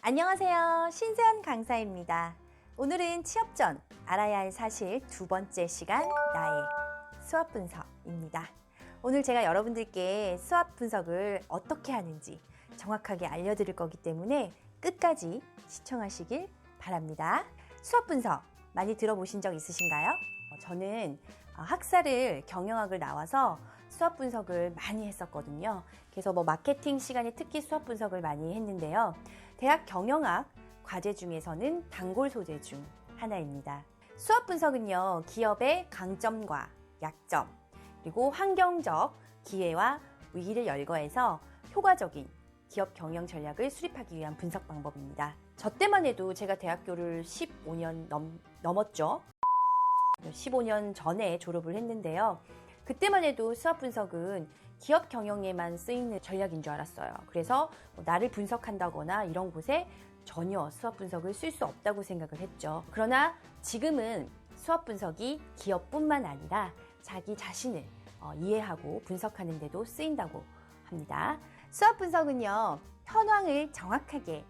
안녕하세요. 신세연 강사입니다. 오늘은 취업 전 알아야 할 사실 두 번째 시간, 나의 수학 분석입니다. 오늘 제가 여러분들께 수학 분석을 어떻게 하는지 정확하게 알려드릴 거기 때문에 끝까지 시청하시길 바랍니다. 수학 분석 많이 들어보신 적 있으신가요? 저는 학사를 경영학을 나와서 수학 분석을 많이 했었거든요. 그래서 마케팅 시간에 특히 수학 분석을 많이 했는데요. 대학 경영학 과제 중에서는 단골 소재 중 하나입니다. 수학 분석은요, 기업의 강점과 약점, 그리고 환경적 기회와 위기를 열거해서 효과적인 기업 경영 전략을 수립하기 위한 분석 방법입니다. 저 때만 해도 제가 대학교를 15년 넘었죠. 15년 전에 졸업을 했는데요. 그때만 해도 수학 분석은 기업 경영에만 쓰이는 전략인 줄 알았어요. 그래서 나를 분석한다거나 이런 곳에 전혀 수학 분석을 쓸 수 없다고 생각을 했죠. 그러나 지금은 수학 분석이 기업뿐만 아니라 자기 자신을 이해하고 분석하는 데도 쓰인다고 합니다. 수학 분석은요, 현황을 정확하게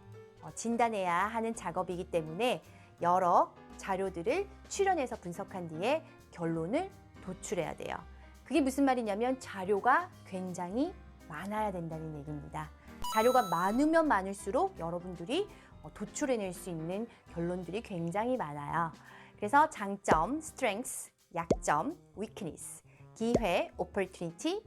진단해야 하는 작업이기 때문에 여러 자료들을 추려내서 분석한 뒤에 결론을 도출해야 돼요. 그게 무슨 말이냐면 자료가 굉장히 많아야 된다는 얘기입니다. 자료가 많으면 많을수록 여러분들이 도출해낼 수 있는 결론들이 굉장히 많아요. 그래서 장점, strength, 약점, weakness, 기회, opportunity,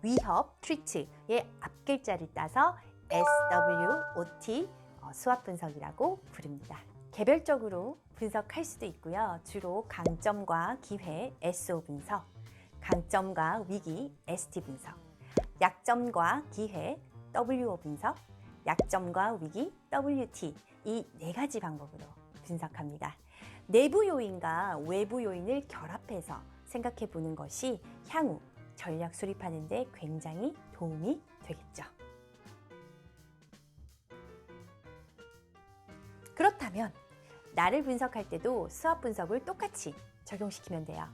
위협, threat의 앞글자를 따서 SWOT, 수학 분석이라고 부릅니다. 개별적으로 분석할 수도 있고요. 주로 강점과 기회, SO 분석, 강점과 위기, ST 분석, 약점과 기회, WO 분석, 약점과 위기, WT, 이 네 가지 방법으로 분석합니다. 내부 요인과 외부 요인을 결합해서 생각해 보는 것이 향후 전략 수립하는 데 굉장히 도움이 되겠죠. 그렇다면 나를 분석할 때도 수학 분석을 똑같이 적용시키면 돼요.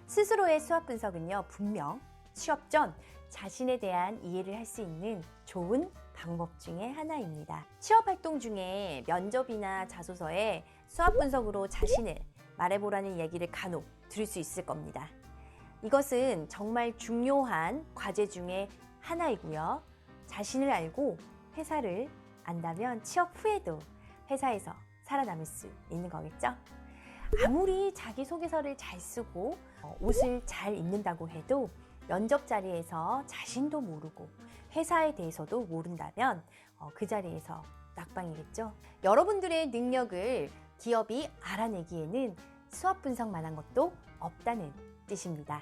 스스로의 수학 분석은요, 분명 취업 전 자신에 대한 이해를 할 수 있는 좋은 방법 중에 하나입니다. 취업 활동 중에 면접이나 자소서에 수학 분석으로 자신을 말해보라는 얘기를 간혹 들을 수 있을 겁니다. 이것은 정말 중요한 과제 중에 하나이고요. 자신을 알고 회사를 안다면 취업 후에도 회사에서 살아남을 수 있는 거겠죠? 아무리 자기소개서를 잘 쓰고 옷을 잘 입는다고 해도 면접 자리에서 자신도 모르고 회사에 대해서도 모른다면 그 자리에서 낙방이겠죠? 여러분들의 능력을 기업이 알아내기에는 수학 분석만한 것도 없다는 뜻입니다.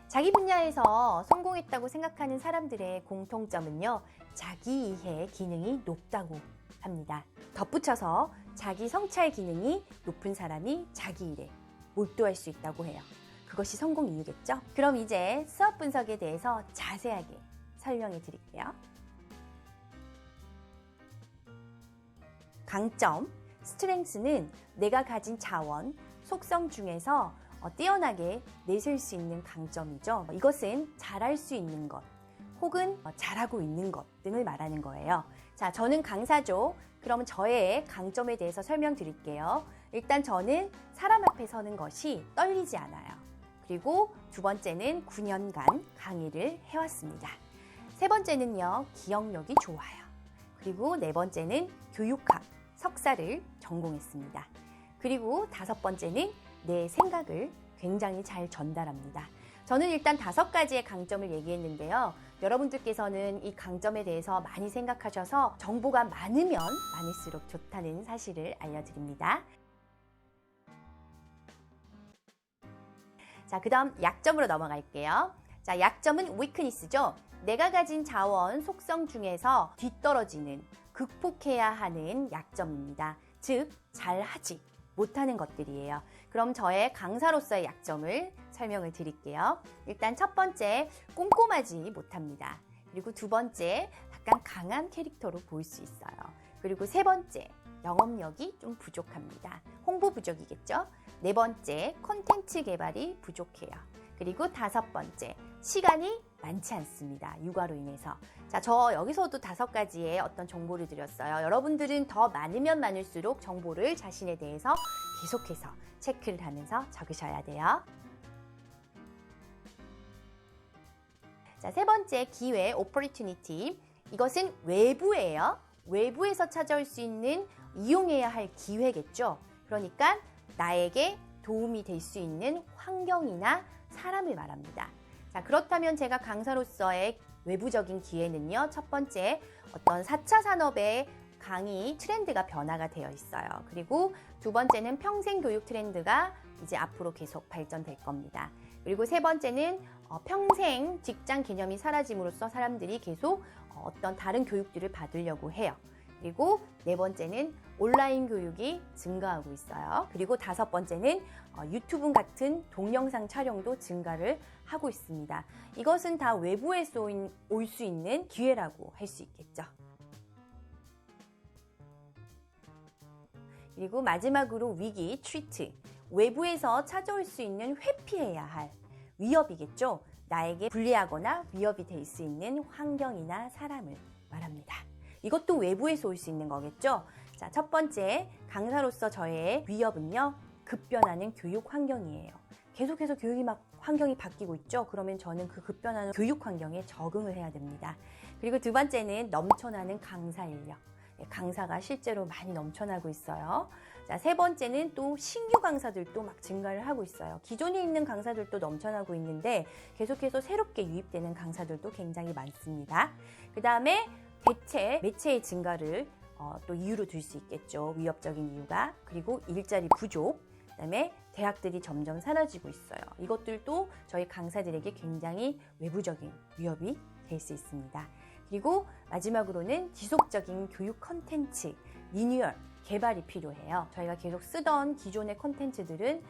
자기 분야에서 성공했다고 생각하는 사람들의 공통점은요, 자기 이해 기능이 높다고 합니다. 덧붙여서 자기 성찰 기능이 높은 사람이 자기 일에 몰두할 수 있다고 해요. 그것이 성공 이유겠죠? 그럼 이제 수학 분석에 대해서 자세하게 설명해 드릴게요. 강점, 스트렝스는 내가 가진 자원, 속성 중에서 뛰어나게 내세울 수 있는 강점이죠. 이것은 잘할 수 있는 것, 혹은 잘하고 있는 것 등을 말하는 거예요. 자, 저는 강사죠. 그러면 저의 강점에 대해서 설명드릴게요. 일단 저는 사람 앞에 서는 것이 떨리지 않아요. 그리고 두 번째는 9년간 강의를 해왔습니다. 세 번째는요, 기억력이 좋아요. 그리고 네 번째는 교육학, 석사를 전공했습니다. 그리고 다섯 번째는 내 생각을 굉장히 잘 전달합니다. 저는 일단 5가지의 강점을 얘기했는데요. 여러분들께서는 이 강점에 대해서 많이 생각하셔서 정보가 많으면 많을수록 좋다는 사실을 알려드립니다. 자, 그 다음 약점으로 넘어갈게요. 자, 약점은 weakness죠. 내가 가진 자원, 속성 중에서 뒤떨어지는, 극복해야 하는 약점입니다. 즉, 잘하지 못하는 것들이에요. 그럼 저의 강사로서의 약점을 설명을 드릴게요. 일단 첫 번째, 꼼꼼하지 못합니다. 그리고 두 번째, 약간 강한 캐릭터로 보일 수 있어요. 그리고 세 번째, 영업력이 좀 부족합니다. 홍보 부족이겠죠? 네 번째, 콘텐츠 개발이 부족해요. 그리고 5번째, 시간이 많지 않습니다. 육아로 인해서. 자, 저 여기서도 5가지의 어떤 정보를 드렸어요. 여러분들은 더 많으면 많을수록 정보를 자신에 대해서 계속해서 체크를 하면서 적으셔야 돼요. 자, 3번째 기회, opportunity. 이것은 외부예요. 외부에서 찾아올 수 있는 이용해야 할 기회겠죠. 그러니까 나에게 도움이 될 수 있는 환경이나 사람을 말합니다. 자, 그렇다면 제가 강사로서의 외부적인 기회는요. 첫 번째, 어떤 4차 산업의 강의 트렌드가 변화가 되어 있어요. 그리고 두 번째는 평생 교육 트렌드가 이제 앞으로 계속 발전될 겁니다. 그리고 세 번째는 평생 직장 개념이 사라짐으로써 사람들이 계속 어떤 다른 교육들을 받으려고 해요. 그리고 네 번째는 온라인 교육이 증가하고 있어요. 그리고 5번째는 유튜브 같은 동영상 촬영도 증가를 하고 있습니다. 이것은 다 외부에서 올 수 있는 기회라고 할 수 있겠죠. 그리고 마지막으로 위기, 트리트. 외부에서 찾아올 수 있는 회피해야 할 위협이겠죠. 나에게 불리하거나 위협이 될 수 있는 환경이나 사람을 말합니다. 이것도 외부에서 올 수 있는 거겠죠. 자, 첫 번째, 강사로서 저의 위협은요, 급변하는 교육 환경이에요. 계속해서 환경이 바뀌고 있죠. 그러면 저는 그 급변하는 교육 환경에 적응을 해야 됩니다. 그리고 두 번째는 넘쳐나는 강사 인력. 강사가 실제로 많이 넘쳐나고 있어요. 자, 세 번째는 또 신규 강사들도 막 증가를 하고 있어요. 기존에 있는 강사들도 넘쳐나고 있는데 계속해서 새롭게 유입되는 강사들도 굉장히 많습니다. 그 다음에 매체의 증가를 또 이유로 들 수 있겠죠. 위협적인 이유가. 그리고 일자리 부족. 그다음에 대학들이 점점 사라지고 있어요. 이것들도 저희 강사들에게 굉장히 외부적인 위협이 될 수 있습니다. 그리고 마지막으로는 지속적인 교육 컨텐츠, 리뉴얼, 개발이 필요해요. 저희가 계속 쓰던 기존의 컨텐츠들은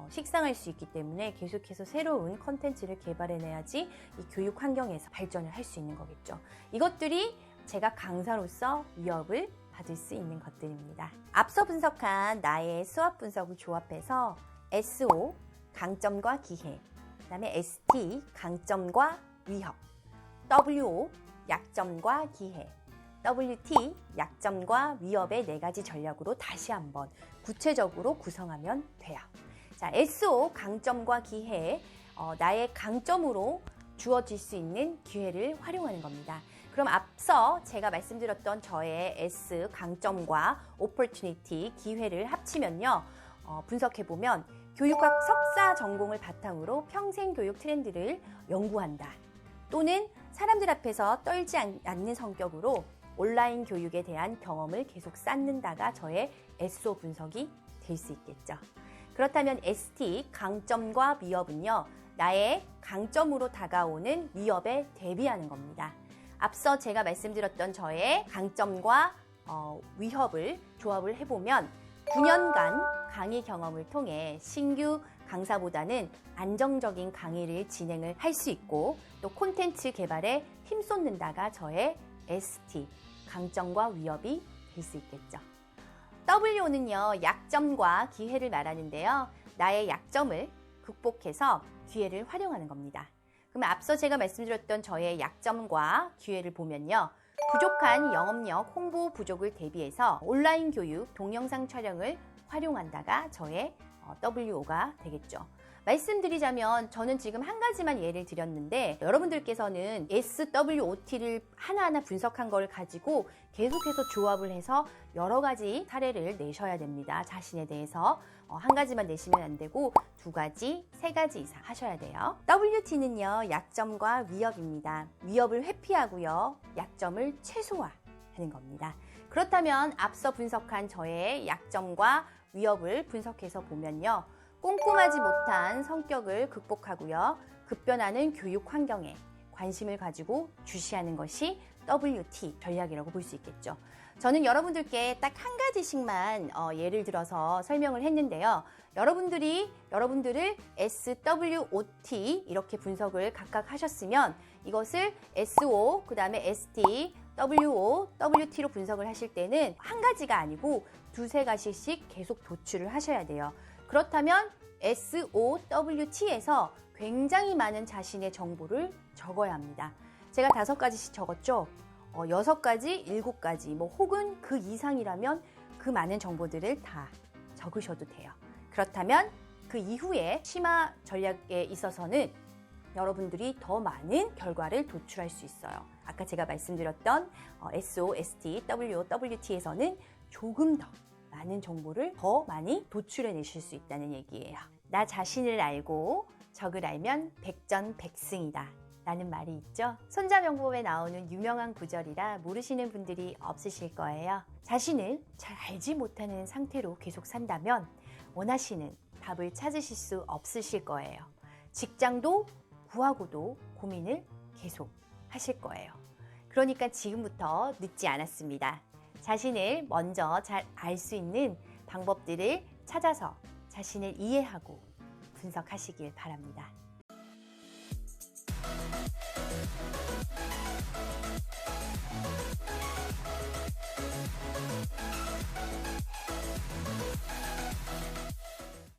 식상할 수 있기 때문에 계속해서 새로운 컨텐츠를 개발해내야지 이 교육 환경에서 발전을 할 수 있는 거겠죠. 이것들이 제가 강사로서 위협을 받을 수 있는 것들입니다. 앞서 분석한 나의 수업 분석을 조합해서 SO, 강점과 기회, 그 다음에 ST, 강점과 위협, WO, 약점과 기회, WT, 약점과 위협의 4가지 전략으로 다시 한번 구체적으로 구성하면 돼요. 자, SO, 강점과 기회, 나의 강점으로 주어질 수 있는 기회를 활용하는 겁니다. 그럼 앞서 제가 말씀드렸던 저의 S, 강점과 opportunity, 기회를 합치면요. 분석해보면 교육학 석사 전공을 바탕으로 평생 교육 트렌드를 연구한다. 또는 사람들 앞에서 떨지 않는 성격으로 온라인 교육에 대한 경험을 계속 쌓는다가 저의 SO 분석이 될 수 있겠죠. 그렇다면 ST, 강점과 위협은요. 나의 강점으로 다가오는 위협에 대비하는 겁니다. 앞서 제가 말씀드렸던 저의 강점과 위협을 조합을 해보면 9년간 강의 경험을 통해 신규 강사보다는 안정적인 강의를 진행을 할 수 있고 또 콘텐츠 개발에 힘쏟는다가 저의 ST, 강점과 위협이 될 수 있겠죠. W는요, 약점과 기회를 말하는데요. 나의 약점을 극복해서 기회를 활용하는 겁니다. 그럼 앞서 제가 말씀드렸던 저의 약점과 기회를 보면요. 부족한 영업력, 홍보 부족을 대비해서 온라인 교육, 동영상 촬영을 활용한다가 저의 WO가 되겠죠. 말씀드리자면 저는 지금 한 가지만 예를 드렸는데 여러분들께서는 SWOT를 하나하나 분석한 걸 가지고 계속해서 조합을 해서 여러 가지 사례를 내셔야 됩니다. 자신에 대해서 한 가지만 내시면 안 되고 2가지, 3가지 이상 하셔야 돼요. WT는요, 약점과 위협입니다. 위협을 회피하고요, 약점을 최소화하는 겁니다. 그렇다면 앞서 분석한 저의 약점과 위협을 분석해서 보면요. 꼼꼼하지 못한 성격을 극복하고요. 급변하는 교육 환경에 관심을 가지고 주시하는 것이 WT 전략이라고 볼 수 있겠죠. 저는 여러분들께 딱 한 가지씩만 예를 들어서 설명을 했는데요. 여러분들을 SWOT 이렇게 분석을 각각 하셨으면 이것을 SO, 그 다음에 ST, WO, WT로 분석을 하실 때는 한 가지가 아니고 2-3가지씩 계속 도출을 하셔야 돼요. 그렇다면 SOWT에서 굉장히 많은 자신의 정보를 적어야 합니다. 제가 5가지씩 적었죠? 6가지, 7가지, 혹은 그 이상이라면 그 많은 정보들을 다 적으셔도 돼요. 그렇다면 그 이후에 심화 전략에 있어서는 여러분들이 더 많은 결과를 도출할 수 있어요. 아까 제가 말씀드렸던 SO, ST, WO, WT에서는 조금 더 많은 정보를 더 많이 도출해내실 수 있다는 얘기예요. 나 자신을 알고 적을 알면 백전백승이다 라는 말이 있죠. 손자병법에 나오는 유명한 구절이라 모르시는 분들이 없으실 거예요. 자신을 잘 알지 못하는 상태로 계속 산다면 원하시는 답을 찾으실 수 없으실 거예요. 직장도 구하고도 고민을 계속 하실 거예요. 그러니까 지금부터 늦지 않았습니다. 자신을 먼저 잘 알 수 있는 방법들을 찾아서 자신을 이해하고 분석하시길 바랍니다.